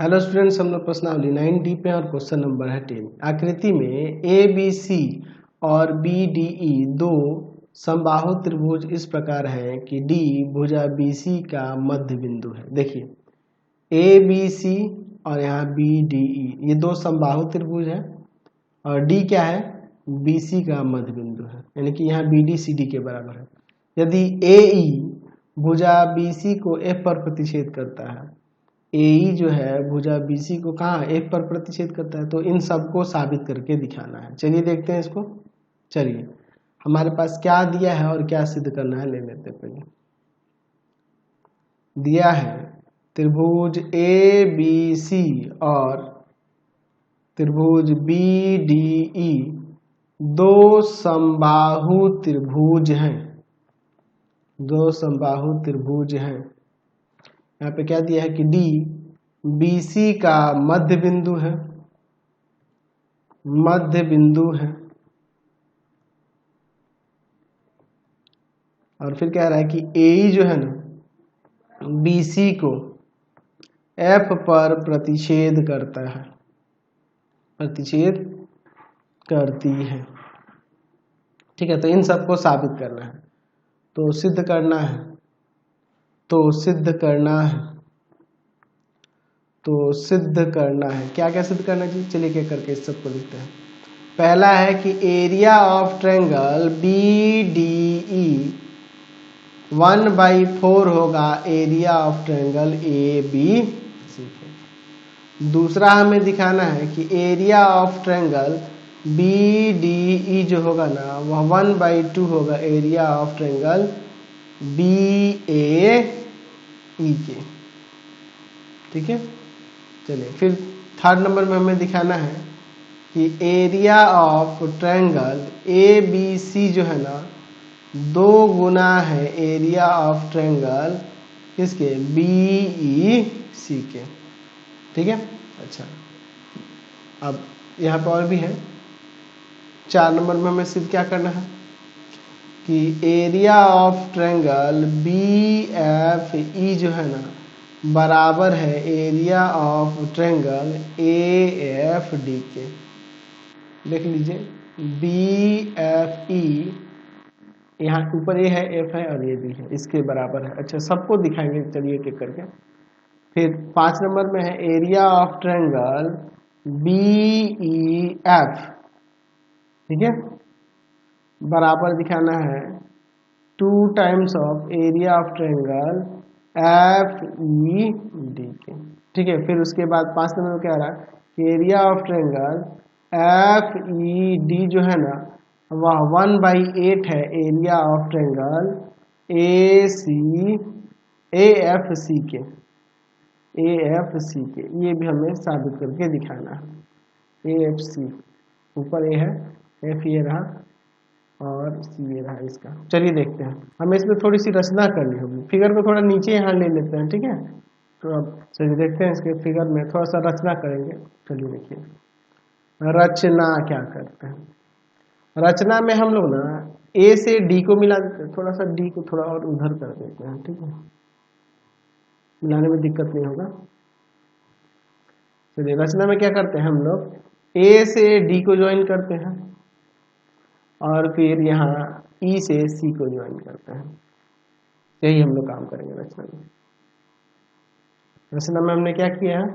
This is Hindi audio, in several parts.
हेलो स्टूडेंट्स, हम लोग प्रश्नावली 9D पे और क्वेश्चन नंबर है 10। आकृति में ABC और BDE दो समबाहु त्रिभुज इस प्रकार है कि D भुजा BC का मध्य बिंदु है। देखिए ABC और यहाँ BDE ये दो समबाहु त्रिभुज है और D क्या है, BC का मध्य बिंदु है, यानी कि यहाँ BD CD के बराबर है। यदि AE भुजा BC को F पर प्रतिच्छेद करता है, AE जो है भुजा BC को कहाँ F पर प्रतिच्छेद करता है, तो इन सबको साबित करके दिखाना है। चलिए देखते हैं इसको। चलिए हमारे पास क्या दिया है और क्या सिद्ध करना है ले लेते हैं। पहले दिया है त्रिभुज ABC और त्रिभुज BDE दो समबाहु त्रिभुज हैं, दो समबाहु त्रिभुज हैं। यहाँ पे क्या दिया है कि D BC का मध्य बिंदु है, मध्य बिंदु है। और फिर कह रहा है कि AE जो है ना BC को F पर प्रतिच्छेद करता है, प्रतिच्छेद करती है। ठीक है, तो इन सबको साबित करना है, तो सिद्ध करना है, तो सिद्ध करना है, तो सिद्ध करना है। क्या क्या सिद्ध करना चाहिए, चलिए क्या करके इस सबको लिखते हैं। पहला है कि एरिया ऑफ ट्रायंगल BDE 1/4 होगा एरिया ऑफ ट्रायंगल ABC। दूसरा हमें दिखाना है कि एरिया ऑफ ट्रायंगल BDE जो होगा ना वह 1/2 होगा एरिया ऑफ ट्रायंगल BAE के। ठीक है, चलिए फिर थर्ड नंबर में हमें दिखाना है कि एरिया ऑफ ट्रायंगल ABC जो है ना 2 गुना है एरिया ऑफ ट्रायंगल किसके, BEC के। ठीक है, अच्छा अब यहाँ पर और भी है। 4 नंबर में हमें सिर्फ क्या करना है कि एरिया ऑफ ट्रायंगल BFE जो है ना बराबर है एरिया ऑफ ट्रायंगल AFD के। देख लीजिए BFE यहाँ ऊपर ए है, F है और ये भी है, इसके बराबर है। अच्छा सबको दिखाएंगे, चलिए एक एक करके। फिर 5 नंबर में है एरिया ऑफ ट्रायंगल BEF। ठीक है, बराबर दिखाना है 2 times of area of triangle FED के। ठीक है, फिर उसके बाद 5 नंबर में क्या रहा कि एरिया ऑफ ट्रायंगल FED जो है ना वह 1/8 है एरिया ऑफ ट्रायंगल AFC के, AFC के। ये भी हमें साबित करके दिखाना है। AFC ऊपर A है, F ये रहा और C ये रहा इसका। चलिए देखते हैं, हमें इसमें थोड़ी सी रचना करनी होगी। फिगर को थोड़ा नीचे यहाँ ले लेते हैं। ठीक है, तो अब चलिए देखते हैं इसके फिगर में थोड़ा सा रचना करेंगे। चलिए देखिए रचना क्या करते हैं। रचना में हम लोग ना A से D को मिला देते हैं, थोड़ा सा D को थोड़ा और उधर कर देते हैं। ठीक है, मिलाने में दिक्कत नहीं होगा। चलिए रचना में क्या करते हैं हम लोग A से D को ज्वाइन करते हैं और फिर यहाँ E से C को ज्वाइन करते हैं। यही हम लोग काम करेंगे रचना में। रचना में हमने क्या किया है,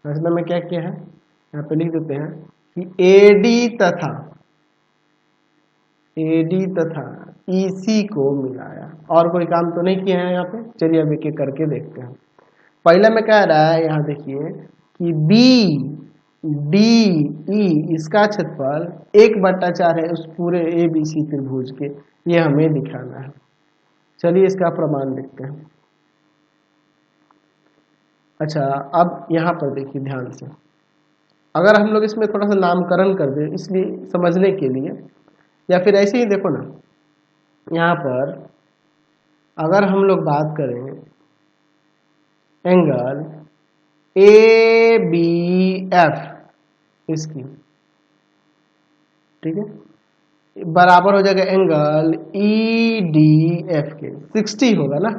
रचना में क्या किया है यहाँ पे लिख देते हैं कि AD तथा EC को मिलाया। और कोई काम तो नहीं किया है यहाँ पे। चलिए अब एक एक करके देखते हैं। पहला में कह रहा है यहाँ देखिए कि BDE इसका क्षेत्रफल 1/4 है उस पूरे ABC त्रिभुज के, ये हमें दिखाना है। चलिए इसका प्रमाण देखते हैं। अच्छा अब यहाँ पर देखिए ध्यान से, अगर हम लोग इसमें थोड़ा सा नामकरण कर दें इसलिए समझने के लिए, या फिर ऐसे ही देखो ना, यहाँ पर अगर हम लोग बात करें एंगल ABF इसकी, ठीक है, बराबर हो जाएगा एंगल EDF के। 60 होगा ना,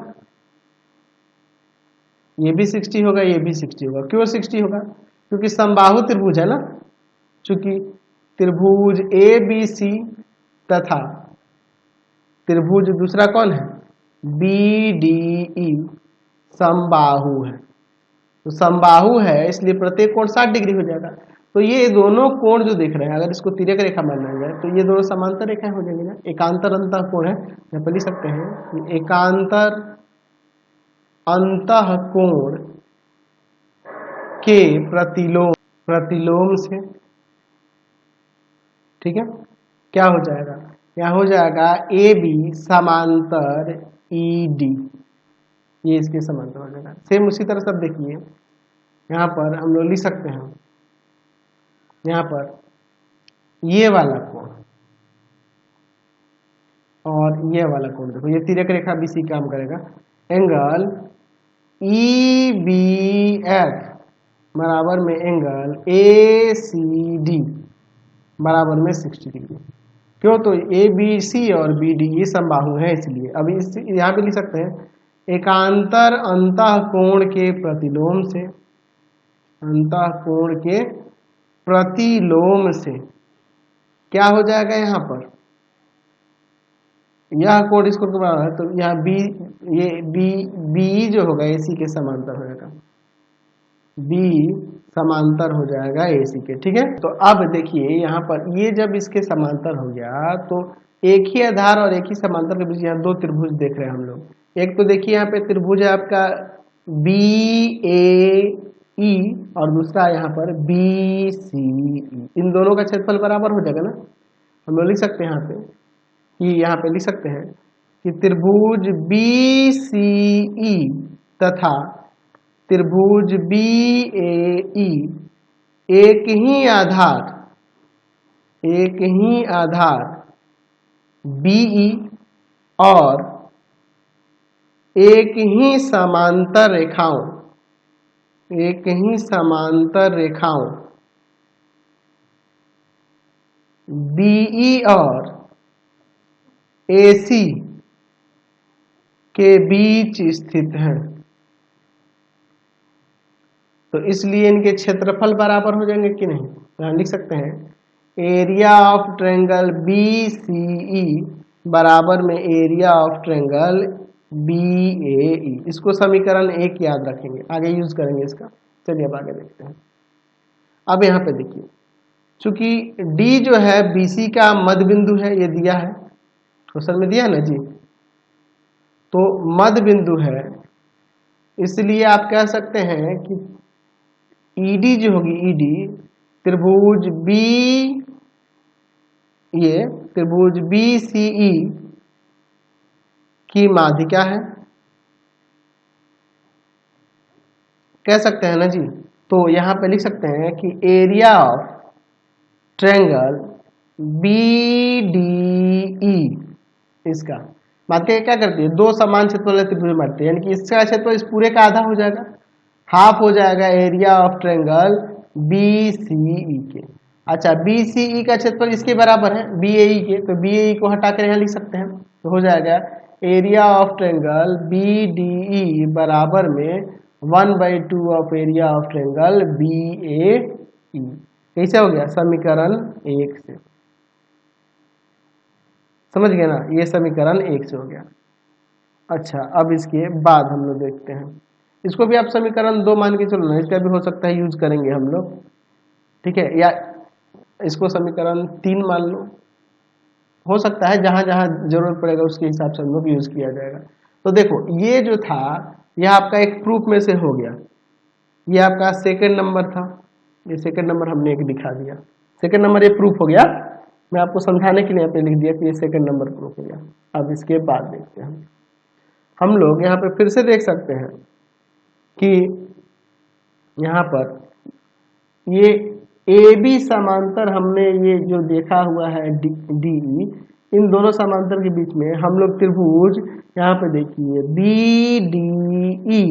ये भी 60 होगा, ये भी 60 होगा। क्यों 60 होगा? क्योंकि समबाहु त्रिभुज है ना, चूंकि त्रिभुज ए बी सी तथा त्रिभुज दूसरा कौन है, बी डी ई समबाहु है। तो समबाहु है इसलिए प्रत्येक कोण 60 डिग्री हो जाएगा। तो ये दोनों कोण जो देख रहे हैं, अगर इसको तिर्यक रेखा माना जाए तो ये दोनों समांतर रेखाएं हो जाएंगी ना। एकांतर अंतः कोण है, यहाँ पर लिख सकते हैं कि एकांतर अंतः कोण के प्रतिलोम से, ठीक है, क्या हो जाएगा, यहाँ हो जाएगा ए बी समांतर ई डी, ये इसके समांतर हो जाएगा। सेम उसी तरह सब देखिए, यहाँ पर हम लोग लिख सकते हैं, यहाँ पर ये वाला कोण और ये वाला कोण देखो, ये तिर्यक रेखा बीसी काम करेगा। एंगल ई बी एफ बराबर में एंगल ए सी डी बराबर में 60 डिग्री। क्यों? तो ए बी सी और बी डी ये समबाहु है, इसलिए अभी इस यहाँ पे लिख सकते हैं एकांतर अंतः कोण के प्रतिलोम से, अंतः कोण के प्रतिलोम से क्या हो जाएगा, यहाँ पर यह कोण इस कोण के बराबर है, तो यहाँ बी, ये बी जो होगा एसी के समांतर हो जाएगा, बी समांतर हो जाएगा एसी के, ठीक है। तो अब देखिए यहाँ पर ये जब इसके समांतर हो गया तो एक ही आधार और एक ही समांतर के बीच यहाँ दो त्रिभुज देख रहे हैं हम लोग। एक तो देखिए यहाँ पे त्रिभुज है आपका बी ए ई और दूसरा यहाँ पर बी सी ई, इन दोनों का क्षेत्रफल बराबर हो जाएगा ना। हम लोग लिख सकते हैं यहाँ पे कि यहाँ पे लिख सकते हैं कि त्रिभुज बी सी ई तथा त्रिभुज बी ए ई एक ही आधार बीई और एक ही समांतर रेखाओं बीई और एसी के बीच स्थित है। तो इसलिए इनके क्षेत्रफल बराबर हो जाएंगे कि नहीं। यहाँ लिख सकते हैं area of triangle B C E बराबर में area of triangle B A E. इसको समीकरण 1 याद रखेंगे, आगे यूज करेंगे इसका। चलिए अब आगे देखते हैं। अब यहाँ पे देखिए, चूंकि डी जो है बीसी का मध्य बिंदु है, ये दिया है क्वेश्चन में, दिया ना जी, तो मध्य बिंदु है, इसलिए आप कह सकते हैं कि ईडी जो होगी, ईडी त्रिभुज बी, ये त्रिभुज बी सी ई की माध्यिका है, कह सकते हैं ना जी। तो यहां पे लिख सकते हैं कि area of triangle B D E, इसका माध्यिका क्या करती है, दो समान क्षेत्र वाले त्रिभुज बांटती है, यानी कि इसका क्षेत्र इस पूरे का आधा हो जाएगा, हाफ हो जाएगा area of triangle B C E के। अच्छा, बी सी ई का क्षेत्रफल इसके बराबर है बी ए ई के, तो बी ए ई को हटा कर यहाँ लिख सकते हैं, तो हो जाएगा area of triangle B D E बराबर में 1/2 of area of triangle B A E. कैसे हो गया, समीकरण 1 से, समझ गए ना, ये समीकरण 1 से हो गया। अच्छा, अब इसके बाद हम लोग देखते हैं, इसको भी आप समीकरण 2 मान के चलो ना, इसका भी हो सकता है यूज करेंगे हम लोग, ठीक है, या इसको समीकरण 3 मान लो, हो सकता है जहां जहां जरूरत पड़ेगा उसके हिसाब से हम लोग यूज किया जाएगा। तो देखो ये जो था यह आपका एक प्रूफ में से हो गया, ये आपका सेकंड नंबर था, ये सेकंड नंबर हमने एक दिखा दिया, सेकंड नंबर ये प्रूफ हो गया, मैं आपको समझाने के लिए यहाँ पे लिख दिया कि ये सेकंड नंबर प्रूफ हो गया। अब इसके बाद देखते हैं हम लोग, यहाँ पे फिर से देख सकते हैं कि यहाँ पर ये ए बी समांतर हमने ये जो देखा हुआ है डी, इन दोनों समांतर के बीच में हम लोग त्रिभुज यहाँ पे देखिए बी डी ई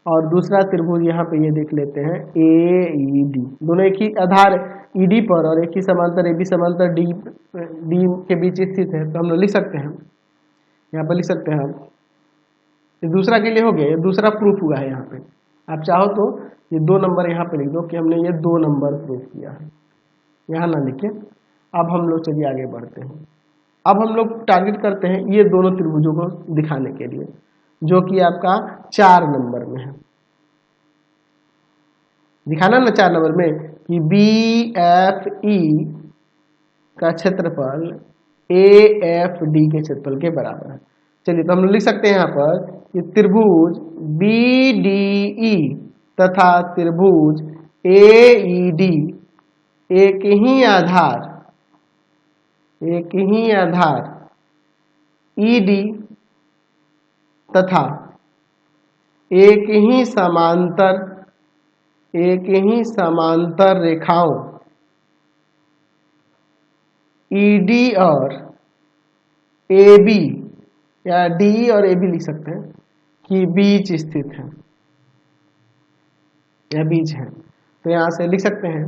और दूसरा त्रिभुज यहाँ पे ये देख लेते हैं ए ई डी, दोनों एक ही आधार ई डी पर और एक ही समांतर ए बी समांतर डी के बीच स्थित है। तो हम लोग लिख सकते हैं, यहाँ पर लिख सकते हैं हम, दूसरा के लिए हो गया, ये दूसरा प्रूफ हुआ है यहाँ पे। आप चाहो तो ये 2 नंबर यहाँ पे लिख दो कि हमने ये 2 नंबर प्रूव किया है, यहाँ ना लिखे। अब हम लोग चलिए आगे बढ़ते हैं। अब हम लोग टारगेट करते हैं ये दोनों त्रिभुजों को दिखाने के लिए, जो कि आपका 4 नंबर में है। दिखाना ना 4 नंबर में कि BFE का क्षेत्रफल AFD के क्षेत्रफल के बराबर है। चलिए तो हम लोग लिख सकते हैं यहाँ पर कि त्रिभुज BDE तथा त्रिभुज AED एक ही आधार ED तथा एक ही समांतर रेखाओं ED और AB या DE और AB लिख सकते हैं कि बीच स्थित है या बीच है। तो यहां से लिख सकते हैं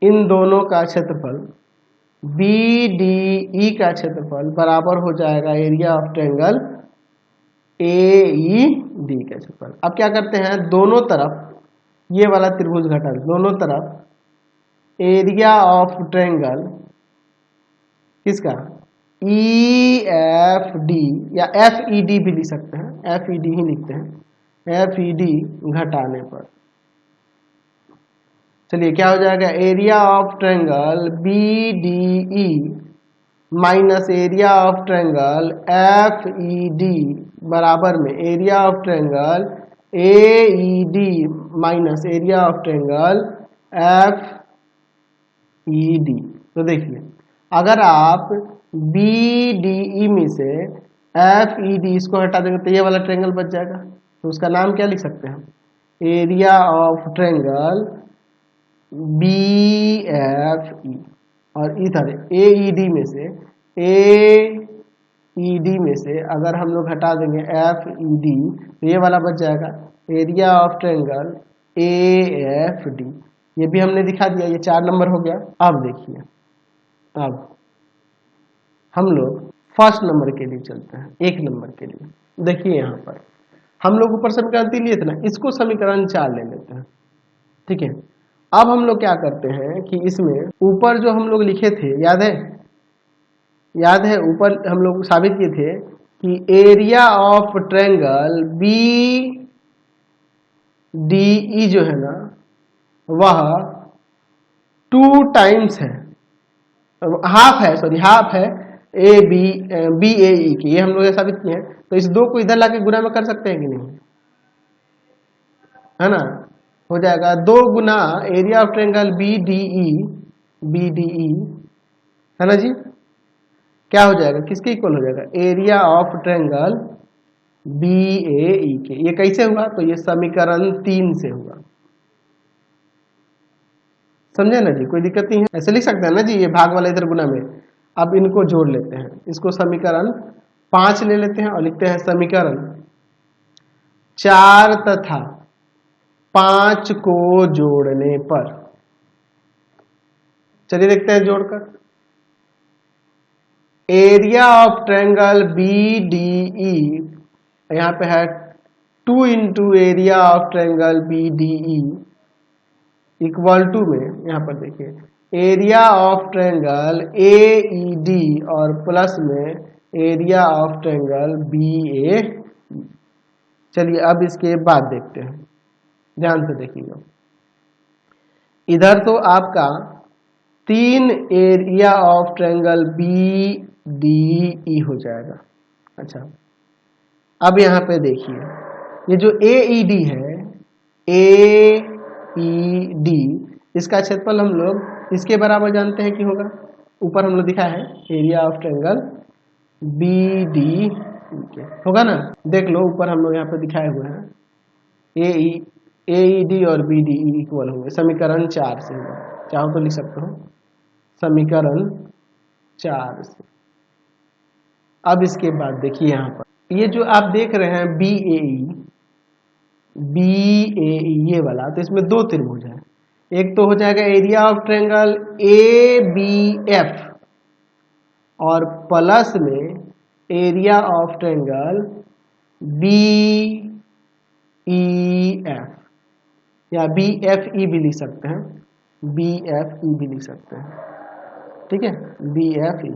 इन दोनों का क्षेत्रफल BDE का क्षेत्रफल बराबर हो जाएगा एरिया ऑफ ट्रायंगल AED का क्षेत्रफल। अब क्या करते हैं, दोनों तरफ ये वाला त्रिभुज घटा, दोनों तरफ एरिया ऑफ ट्रायंगल किसका EFD या FED भी लिख सकते हैं, FED ही लिखते हैं, FED घटाने पर चलिए क्या हो जाएगा, area of triangle BDE minus area of triangle FED बराबर में area of triangle AED minus area of triangle FED। तो देखिए अगर आप BDE में से FED इसको हटा देंगे तो ये वाला ट्रायंगल बच जाएगा। तो उसका नाम क्या लिख सकते हैं, एरिया ऑफ ट्रायंगल BFE। और इधर AED में से अगर हम लोग हटा देंगे FED तो ये वाला बच जाएगा एरिया ऑफ ट्रायंगल AFD। ये भी हमने दिखा दिया, ये 4 नंबर हो गया। अब देखिए, अब हम लोग फर्स्ट नंबर के लिए चलते हैं, 1 नंबर के लिए। देखिए यहाँ पर हम लोग ऊपर समीकरण 3 लिए थे ना, इसको समीकरण 4 ले लेते हैं, ठीक है। अब हम लोग क्या करते हैं कि इसमें ऊपर जो हम लोग लिखे थे याद है ऊपर हम लोग साबित किए थे कि एरिया ऑफ ट्रायंगल BDE जो है ना वह 2 टाइम्स है, हाफ है BAE की, ये हम लोग साबित किए हैं। तो इस 2 को इधर लाके गुना में कर सकते हैं कि नहीं, है ना, हो जाएगा 2 गुना एरिया ऑफ ट्रायंगल BDE है ना जी, क्या हो जाएगा, किसके इक्वल हो जाएगा, एरिया ऑफ ट्रायंगल BAE के। ये कैसे हुआ, तो ये समीकरण 3 से हुआ, समझे ना जी, कोई दिक्कत नहीं है, ऐसे लिख सकते हैं ना जी, ये भाग वाला इधर गुना में। अब इनको जोड़ लेते हैं, इसको समीकरण 5 ले लेते हैं और लिखते हैं समीकरण 4 तथा 5 को जोड़ने पर, चलिए देखते हैं जोड़कर, एरिया ऑफ ट्रायंगल BDE यहाँ पे है 2 into area of triangle BDE equal to में, यहाँ पर देखिए एरिया ऑफ ट्रायंगल AED और प्लस में एरिया ऑफ ट्रायंगल BA। चलिए अब इसके बाद देखते हैं, ध्यान से देखिएगा, इधर तो आपका 3 एरिया ऑफ ट्रायंगल BDE हो जाएगा। अच्छा अब यहाँ पे देखिए ये जो AED है, AED इसका क्षेत्रफल हम लोग इसके बराबर जानते हैं कि होगा, ऊपर हम लोग दिखा है एरिया ऑफ ट्रायंगल BDE होगा ना, देख लो ऊपर हम लोग यहाँ पे दिखाए हुए हैं AED और BDE इक्वल होंगे, समीकरण 4 से होगा, चाहो तो लिख सकते हो समीकरण 4 से। अब इसके बाद देखिए यहाँ पर ये जो आप देख रहे हैं BAE ये वाला, तो इसमें 2 त्रिभुज है, एक तो हो जाएगा एरिया ऑफ ट्रायंगल ABF और प्लस में एरिया ऑफ ट्रायंगल BEF। या बी एफ ई भी लिख सकते हैं, बी एफ ई भी लिख सकते हैं, ठीक है, बी एफ ई।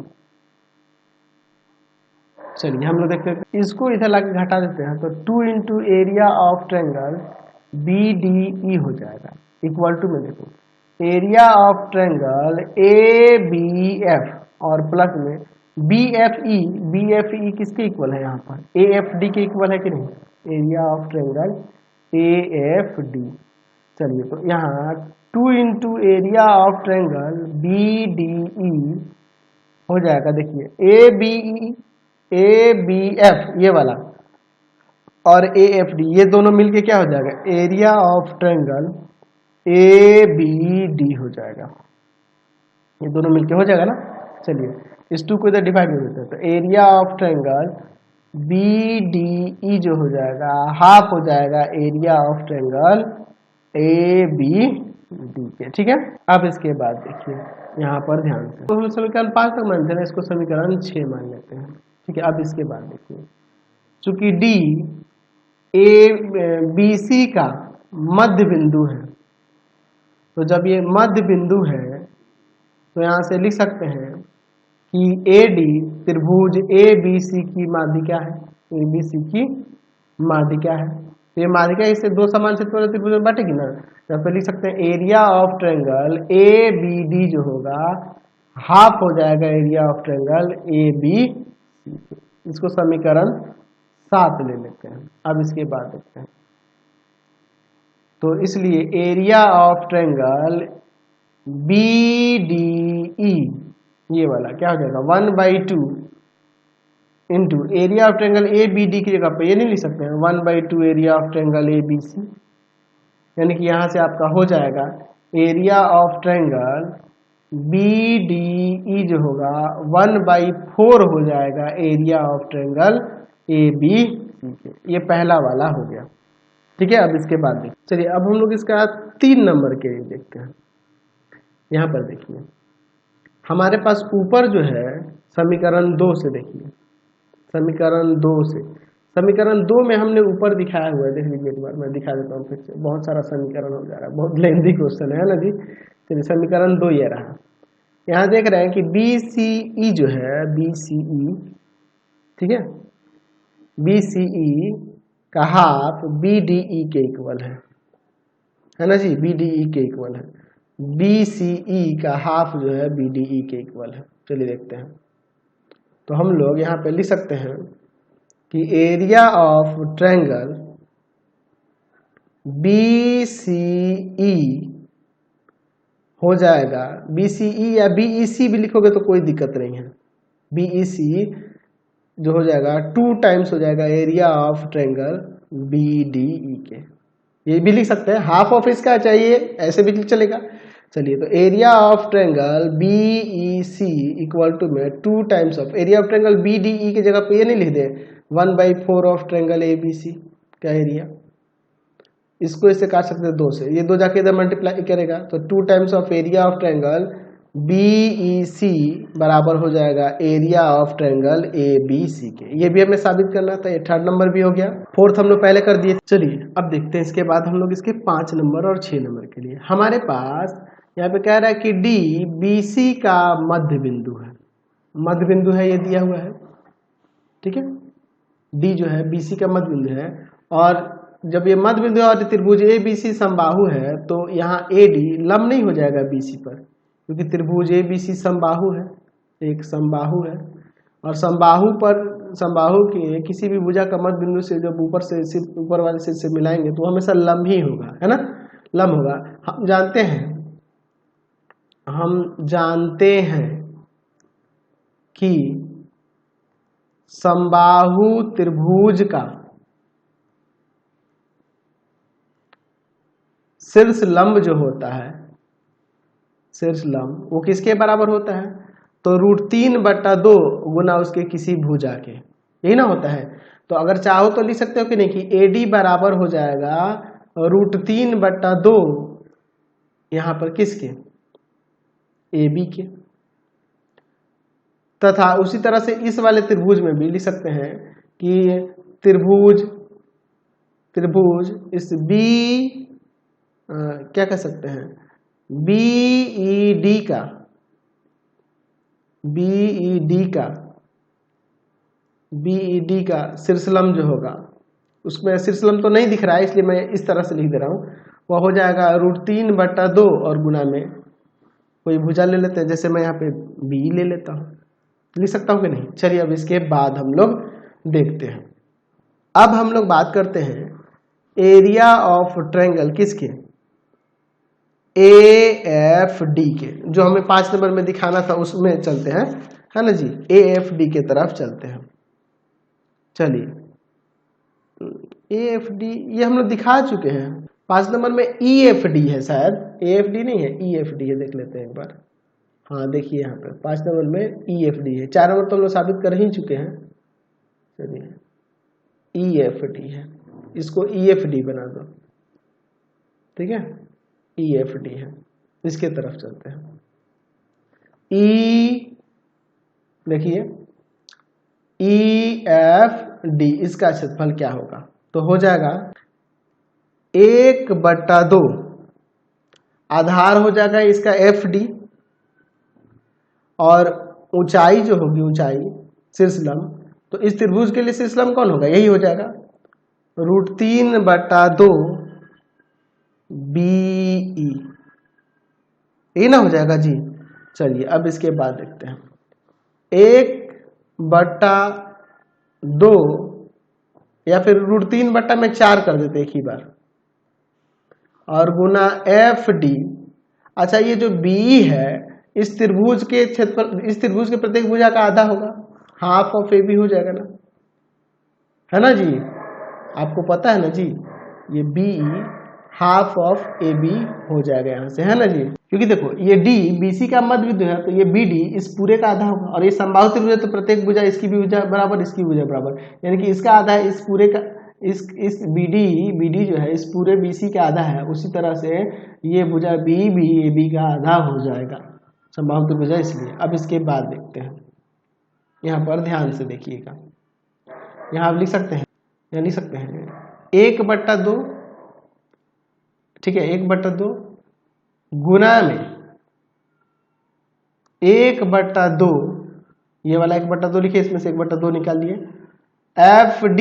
चलिए हम लोग देखते हैं, इसको इधर लाके घटा देते हैं, तो 2 into area of triangle B D E हो जाएगा, इक्वल टू में देखो area of triangle A B F और प्लस में बी एफ ई किसके इक्वल है, यहाँ पर ए एफ डी के इक्वल है कि नहीं, area of triangle A F D. चलिए तो यहाँ 2 into area of triangle B D E हो जाएगा, देखिए ए बी एफ ये वाला और ए एफ डी ये दोनों मिलके क्या हो जाएगा, area of triangle A B D हो जाएगा, ये दोनों मिलके हो जाएगा ना। चलिए इस 2 को इधर डिवाइड कर देते हैं, तो area of triangle B D E जो हो जाएगा हाफ हो जाएगा area of triangle A B D के, ठीक है। अब इसके बाद देखिए यहाँ पर ध्यान से, तो हम समीकरण 5 तक मानते हैं, इसको समीकरण 6 मान लेते हैं, ठीक है। अब इसके बाद देखिए, चूंकि डी ए बी सी का मध्य बिंदु है, तो जब ये मध्य बिंदु है तो यहाँ से लिख सकते हैं कि ए डी त्रिभुज ए बी सी की माध्यिका है, ए बी सी की माध्यिका है, तो ये माध्यिका इससे 2 समान क्षेत्र वाले त्रिभुज में बांटेगी ना, यहाँ पे लिख सकते हैं area of triangle A B D जो होगा हाफ हो जाएगा area of triangle A B C. इसको समीकरण 7 ले लेते हैं। अब इसके बाद देखते हैं, तो इसलिए area of triangle B D E ये वाला क्या हो जाएगा 1/2 into area of triangle A B D की जगह पे ये नहीं लिख सकते हैं 1/2 area of triangle A B C, यानी कि यहाँ से आपका हो जाएगा area of triangle B D E जो होगा 1/4 हो जाएगा area of triangle A B C के, ये पहला वाला हो गया, ठीक है। अब इसके बाद देखिए, चलिए अब हम लोग इसका 3 नंबर के लिए देखते हैं। यहाँ पर देखिए हमारे पास ऊपर जो है समीकरण 2 से, देखिए समीकरण 2 से, समीकरण 2 में हमने ऊपर दिखाया हुआ है, देख लीजिए एक बार मैं दिखा देता हूँ फिर से, बहुत सारा समीकरण हो जा रहा है, बहुत लेंथी क्वेश्चन है ना जी। चलिए समीकरण 2 ये रहा, यहाँ देख रहे हैं कि बी सी ई जो है बी सी ई, ठीक है, बी सी ई का हाफ बी डी ई के इक्वल है ना जी, बी डी ई के इक्वल है, बी सी ई का हाफ जो है बी डी ई के इक्वल है। चलिए देखते हैं, तो हम लोग यहाँ पे लिख सकते हैं कि area of triangle B C E हो जाएगा, बी सी ई या बी ई सी भी लिखोगे तो कोई दिक्कत नहीं है, बी ई सी जो हो जाएगा 2 टाइम्स हो जाएगा area of triangle B D E के, ये भी लिख सकते हैं, हाफ ऑफ इसका चाहिए ऐसे भी चलेगा। चलिए तो area of triangle B E C equal to में 2 times of area of triangle B D E की जगह पे ये नहीं लिख दे 1/4 of triangle A B C का एरिया, इसको इससे काट सकते हैं 2 से, ये 2 जाके इधर मल्टीप्लाई करेगा, तो 2 times of area of triangle B E C बराबर हो जाएगा area of triangle A B C के, ये भी हमें साबित करना था, ये 3rd नंबर भी हो गया, 4th हम लोग पहले कर दिए। चलिए अब देखते हैं इसके बाद हम लोग इसके 5 नंबर और 6 नंबर के लिए, हमारे पास यहाँ पे कह रहा है कि डी बी सी का मध्य बिंदु है, मध्य बिंदु है ये दिया हुआ है, ठीक है, डी जो है बी सी का मध्य बिंदु है, और जब ये मध्य बिंदु और त्रिभुज ए बी सी समबाहु है तो यहाँ ए डी लंब नहीं हो जाएगा बी सी पर, क्योंकि त्रिभुज ए बी सी समबाहु है, एक समबाहु है, और समबाहु पर समबाहु के किसी भी भुजा का मध्य बिंदु से जब ऊपर से सिर्फ ऊपर वाले सिर से मिलाएंगे तो हमेशा लंब ही होगा, है ना, लंब होगा। हम जानते हैं कि समबाहु त्रिभुज का शीर्ष लंब जो होता है, शीर्ष लंब वो किसके बराबर होता है, तो √3/2 गुना उसके किसी भुजा के, यही ना होता है। तो अगर चाहो तो लिख सकते हो कि नहीं कि AD बराबर हो जाएगा √3/2 यहाँ पर किसके, AB के, तथा उसी तरह से इस वाले त्रिभुज में भी लिख सकते हैं कि त्रिभुज इस क्या कह सकते हैं, बीईडी का शीर्षलम जो होगा, उसमें शीर्षलम तो नहीं दिख रहा है इसलिए मैं इस तरह से लिख दे रहा हूँ, वह हो जाएगा √3/2 और गुना में कोई भुजा ले लेते हैं, जैसे मैं यहाँ पे बी ले लेता हूँ, लिख सकता हूँ कि नहीं। चलिए अब इसके बाद हम लोग देखते हैं। अब हम लोग बात करते हैं एरिया ऑफ ट्रायंगल किसके, AFD के, जो हमें 5 नंबर में दिखाना था उसमें चलते हैं, है ना जी। AFD के तरफ चलते हैं। चलिए AFD ये हम लोग दिखा चुके हैं। 5 नंबर में EFD है, शायद AFD नहीं है, EFD है, देख लेते हैं एक बार। हाँ देखिए यहाँ पे 5 नंबर में EFD है, 4 नंबर तो हम लोग साबित कर ही चुके हैं। चलिए EFD है, इसको EFD बना दो, ठीक है, EFD है, इसके तरफ चलते हैं। देखिए EFD इसका क्षेत्रफल क्या होगा, तो हो जाएगा 1/2 आधार हो जाएगा इसका FD, और ऊंचाई जो होगी, ऊंचाई शीर्षलम, तो इस त्रिभुज के लिए शीर्षलम कौन होगा, यही हो जाएगा √3/2 BE, ये ना हो जाएगा जी। चलिए अब इसके बाद देखते हैं 1/2 या फिर √3/4 कर देते एक ही बार, और गुना FD। अच्छा ये जो BE है इस त्रिभुज के क्षेत्रफल, इस त्रिभुज के प्रत्येक भुजा का आधा होगा, हाफ ऑफ AB हो जाएगा ना, है ना जी। आपको पता है ना जी, ये BE हाफ ऑफ AB हो जाएगा यहाँ से, है ना जी। क्योंकि देखो ये D BC का मध्य बिंदु है, तो ये BD इस पूरे का आधा होगा, और ये समबाहु त्रिभुज है तो प्रत्येक भुजा, इसकी भी भुजा बराबर, इसकी भुजा बराबर, यानी कि इसका आधा है इस पूरे का, इस BD जो है इस पूरे BC का आधा है, उसी तरह से ये भुजा B भी AB का आधा हो जाएगा, समबाहु त्रिभुज है इसलिए। अब इसके बाद देखते हैं, यहाँ पर ध्यान से देखिएगा, यहाँ आप लिख सकते हैं, यहाँ लिख सकते हैं 1/2, ठीक है, 1/2 गुना में 1/2, ये वाला 1/2 लिखिए, इसमें से 1/2 निकाल लिए, FD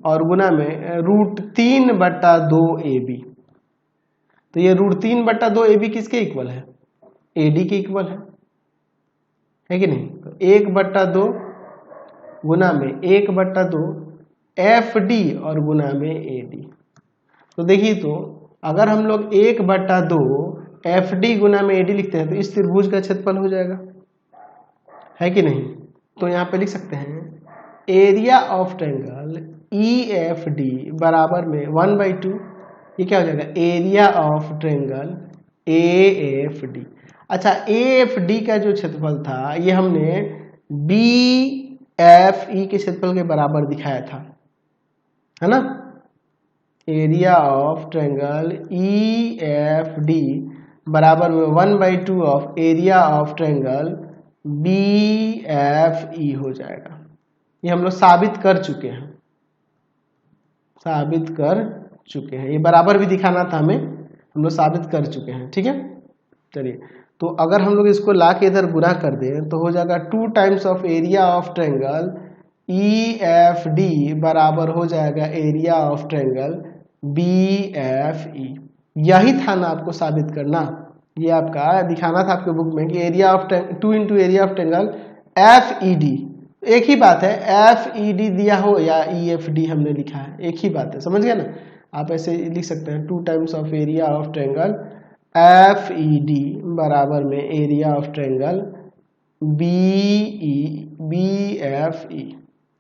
और गुना में √3/2 AB। तो ये √3/2 AB किसके इक्वल है, AD के इक्वल है कि नहीं। तो 1/2 गुना में 1/2 FD और गुना में AD। तो देखिए, तो अगर हम लोग 1/2 FD गुना में AD लिखते हैं तो इस त्रिभुज का क्षेत्रफल हो जाएगा, है कि नहीं। तो यहाँ पे लिख सकते हैं एरिया ऑफ ट्रायंगल EFD बराबर में 1/2, ये क्या हो जाएगा, एरिया ऑफ ट्रायंगल AFD। अच्छा AFD का जो क्षेत्रफल था ये हमने BFE के क्षेत्रफल के बराबर दिखाया था, है ना। एरिया ऑफ ट्रायंगल EFD बराबर में 1/2 of area of triangle BFE हो जाएगा। ये हम लोग साबित कर चुके हैं, ये बराबर भी दिखाना था हमें, हम लोग साबित कर चुके हैं, ठीक है। चलिए, तो अगर हम लोग इसको ला के इधर गुणा कर दें तो हो जाएगा 2 times of area of triangle EFD बराबर हो जाएगा एरिया ऑफ ट्रायंगल BFE। यही था ना आपको साबित करना, ये आपका दिखाना था आपके बुक में कि area of 2 into area of triangle FED, एक ही बात है, FED दिया हो या EFD हमने लिखा है, एक ही बात है, समझ गए ना। आप ऐसे लिख सकते हैं 2 times of area of triangle FED बराबर में एरिया ऑफ ट्रायंगल BFE।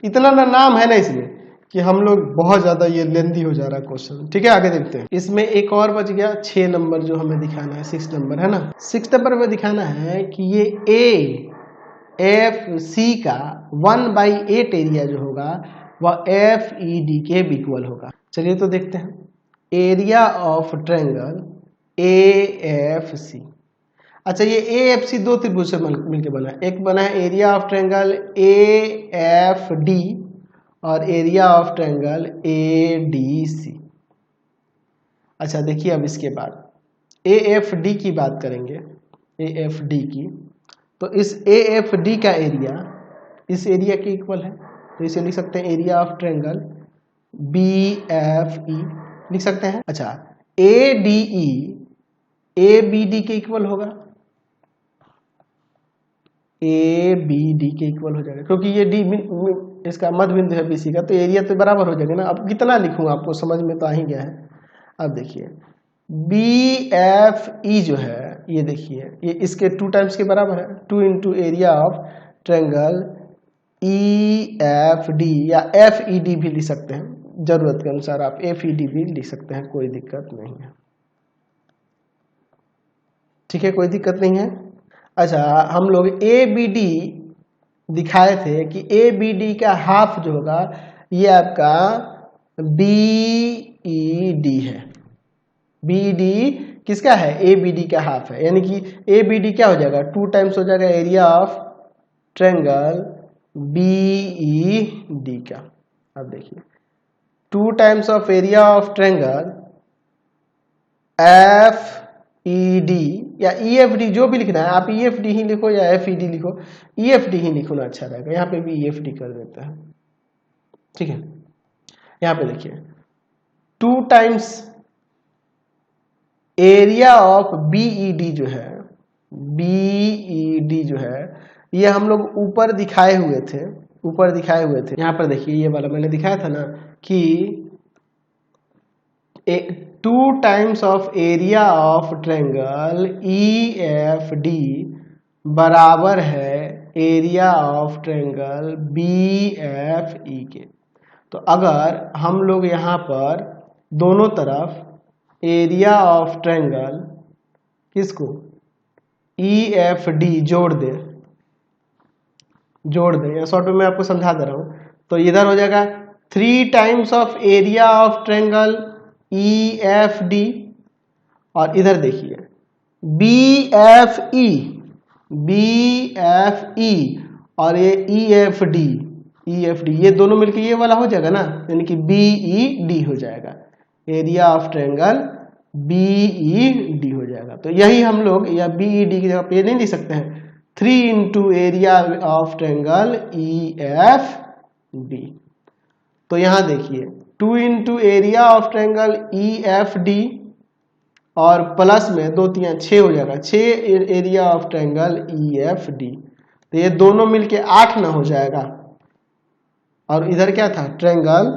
इतना ना नाम है ना इसमें कि हम लोग बहुत ज्यादा ये लेंथी हो जा रहा है क्वेश्चन, ठीक है। आगे देखते हैं, इसमें एक और बच गया 6 नंबर जो हमें दिखाना है, 6 नंबर है ना। 6 नंबर में दिखाना है कि ये AFC का 1/8 एरिया जो होगा वह FED के इक्वल होगा। चलिए तो देखते हैं, एरिया ऑफ ट्रायंगल AFC। अच्छा ये AFC 2 त्रिभुज से मिलकर बना है, एक बना है एरिया ऑफ ट्रायंगल AFD और एरिया ऑफ ट्रायंगल ADC। अच्छा देखिए अब इसके बाद AFD की बात करेंगे, AFD की, तो इस AFD का एरिया इस एरिया के इक्वल है, तो इसे लिख सकते हैं एरिया ऑफ ट्रायंगल BFE लिख सकते हैं। अच्छा, ADE ABD के इक्वल होगा, ABD के इक्वल हो जाएगा, क्योंकि ये D इसका मध्य बिंदु है BC का, तो एरिया तो बराबर हो जाएगा ना। अब कितना लिखूं, आपको समझ में तो आ ही गया है। अब देखिए BFE जो है, ये देखिए ये इसके 2 टाइम्स के बराबर है, 2 into area of triangle EFD या FED भी लिख सकते हैं, जरूरत के अनुसार आप FED भी लिख सकते हैं, कोई दिक्कत नहीं है। ठीक है, कोई दिक्कत नहीं है। अच्छा, हम लोग ABD दिखाए थे कि ABD का हाफ जो होगा ये आपका BED है। BED किसका है? ABD का हाफ है, यानी कि ABD क्या हो जाएगा? 2 टाइम्स हो जाएगा एरिया ऑफ ट्रायंगल BED का। अब देखिए 2 times of area of triangle FED या EFD, जो भी लिखना है आप EFD ही लिखो या FED लिखो, EFD ही लिखना अच्छा रहेगा, यहाँ पे भी EFD कर देता है। ठीक है, यहाँ पे देखिए 2 टाइम्स एरिया ऑफ BED जो है, BED जो है ये हम लोग ऊपर दिखाए हुए थे, यहाँ पर देखिए ये वाला मैंने दिखाया था ना कि 2 times of area of triangle EFD बराबर है एरिया ऑफ ट्रायंगल BFE के। तो अगर हम लोग यहाँ पर दोनों तरफ एरिया ऑफ ट्रायंगल किसको EFD जोड़ दे, या शॉर्ट में मैं आपको समझा दे रहा हूं, तो इधर हो जाएगा 3 times of area of triangle EFD, और इधर देखिए BFE और ये EFD, ये दोनों मिलकर ये वाला हो जाएगा ना, यानी कि BED हो जाएगा, एरिया ऑफ ट्रायंगल BED हो जाएगा। तो यही हम लोग या BED की जगह पे ये नहीं लिख सकते हैं 3 into area of triangle EFD। तो यहां देखिए 2 into area of triangle EFD और प्लस में 2 3 6 हो जाएगा, 6 एरिया ऑफ ट्रायंगल EFD, तो ये दोनों मिलके 8 ना हो जाएगा। और इधर क्या था? ट्रायंगल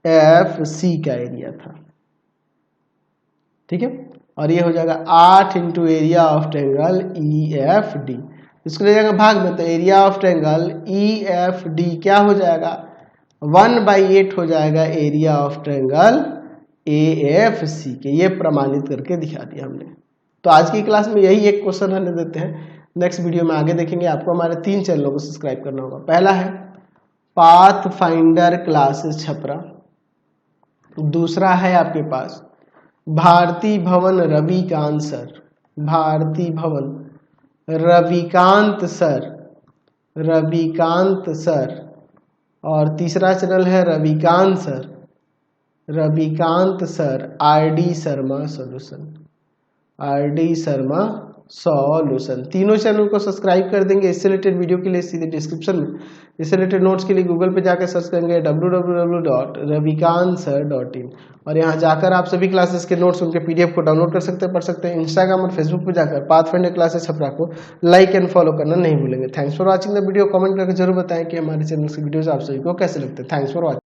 AFC का एरिया था। ठीक है, और ये हो जाएगा 8 into area of triangle EFD, इसको ले जाएगा भाग में, तो एरिया ऑफ ट्रायंगल EFD क्या हो जाएगा? 1/8 हो जाएगा एरिया ऑफ ट्रायंगल AFC के। ये प्रमाणित करके दिखा दिया हमने। तो आज की क्लास में यही एक क्वेश्चन रहने देते हैं, नेक्स्ट वीडियो में आगे देखेंगे। आपको हमारे 3 चैनलों को सब्सक्राइब करना होगा। पहला है पाथ फाइंडर क्लासेस छपरा, दूसरा है आपके पास भारती भवन रविकांत सर, भारती भवन रविकांत सर, और तीसरा चैनल है Ravikant sir RD Sharma solution. तीनों चैनल को सब्सक्राइब कर देंगे। इससे रिलेटेड वीडियो के लिए सीधे डिस्क्रिप्शन में, इससे रिलेटेड नोट्स के लिए गूगल पे जाकर सर्च करेंगे www.ravikansir.in, और यहाँ जाकर आप सभी क्लासेस के नोट्स उनके PDF को डाउनलोड कर सकते हैं, पढ़ सकते हैं। इंस्टाग्राम और फेसबुक पे जाकर पाथफाइंडर क्लासेस छपरा को लाइक एंड फॉलो करना नहीं भूलेंगे। Thanks for watching the video. Comment करके जरूर बताएं कि हमारे चैनल के वीडियोस आप सभी को कैसे लगते हैं। Thanks for watching.